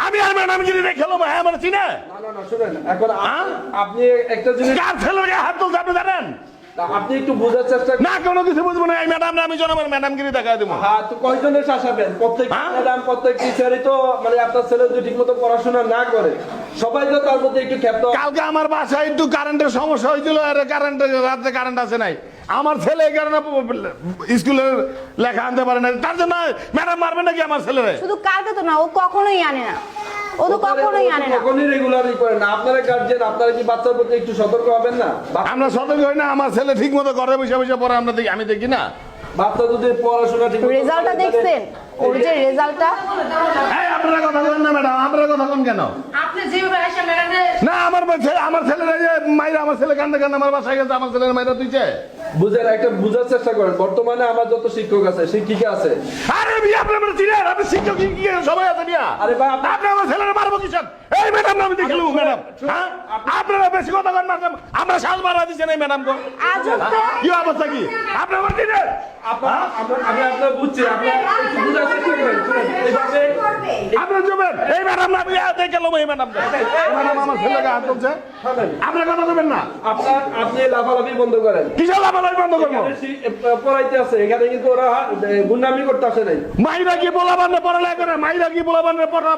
আমি আর ম্যাডামগিরি রেখে নেবো, হ্যাঁ আমার চিনে। না শুনেন, এখন আপনি একটা জিনিস, কার ছেলেকে হাত তুলছে আপনি জানেন? আপনি একটু বোঝার চেষ্টা না, কোনো কিছু বুঝবো না। এই ম্যাডাম না, আমি জনমের ম্যাডামগিরি দেখা দেবো। হ্যাঁ, তো কয়জনের শাসাবেন? প্রত্যেক ম্যাডাম, প্রত্যেক টিচারই তো মানে আপনার ছেলে যদি ঠিক মতো পড়াশোনা না করে, সবাই তো তার মধ্যে একটু ক্ষেত্র। কালকে আমার বাসায় একটু কারেন্টের সমস্যা হয়েছিল, আর রাতে কারেন্ট আসে নাই। আমার ছেলে এই কারণে স্কুলের লেখা আনতে পারে না, তার জন্য ম্যাডাম মারবে নাকি আমার ছেলেরে? শুধু কালকে তো না, ও কখনোই আনে না, ও তো কখনোই আনে না। কখনই রেগুলারই করে না। আপনারা গার্জিয়ান, আপনারা কি বাচ্চার প্রতি একটু সতর্ক হবেন না? আমরা সতর্ক হই না? আমার ছেলে ঠিক মতো ঘরে বসে বসে পড়ে, আমরা দেখি, আমি দেখি না। বাচ্চা যদি পড়াশোনা ঠিক মতো রেজাল্টটা দেখছেন, ওর যে রেজাল্টটা। এই আপনারা কথা বলেন না ম্যাডাম, আপনারা কথা কোন কেন? আপনি যেভাবে এসে ম্যাডামে না, আমার ছেলের এই যে মাইরা, আমার ছেলে কান্দে কান্দে আমার বাসায় গেছে, আমার ছেলের মাইরা তুইছে। বুঝেন, একটা বুঝার চেষ্টা করেন। বর্তমানে আমার যত শিক্ষক আছে, শিক্ষিকা আছে, আরে বিয়ে আপনি আমার চিনেন, আপনি শিক্ষক কি সবাই আছে বিয়া? আরে ভাই, আপনি আমার ছেলের মারবো কিসব? এই ম্যাডাম না, আমি দেখলু ম্যাডাম, হ্যাঁ আপনারা বেশি কথা কন ম্যাডাম, আমরা সাজ মারা দিচ্ছেন এই ম্যাডাম কো। আজব তো। কি অবস্থা কি আপনি আমার চিনেন? আমি আপনার বুঝছি, আপনি একটু বুঝার চেষ্টা করেন। শুনেন, এইভাবে আপনার জমেন এই ম্যাডাম না, আমি দেখলাম এই ম্যাডাম, ম্যাডাম আমার ছেলেকে হাত তুলছে, আপনার কথা বলবেন না। আপনি লাফালাফি বন্ধ করেন। কিসব লাফালাফি বন্ধ করবো? এখানে পড়াইতে আছে, এখানে কিন্তু ওরা গুন্ডামি করতে আসে নাই। মাইরা কি বলাবান পড়ালেখা করে, মাইরা কি বলাবান পড়া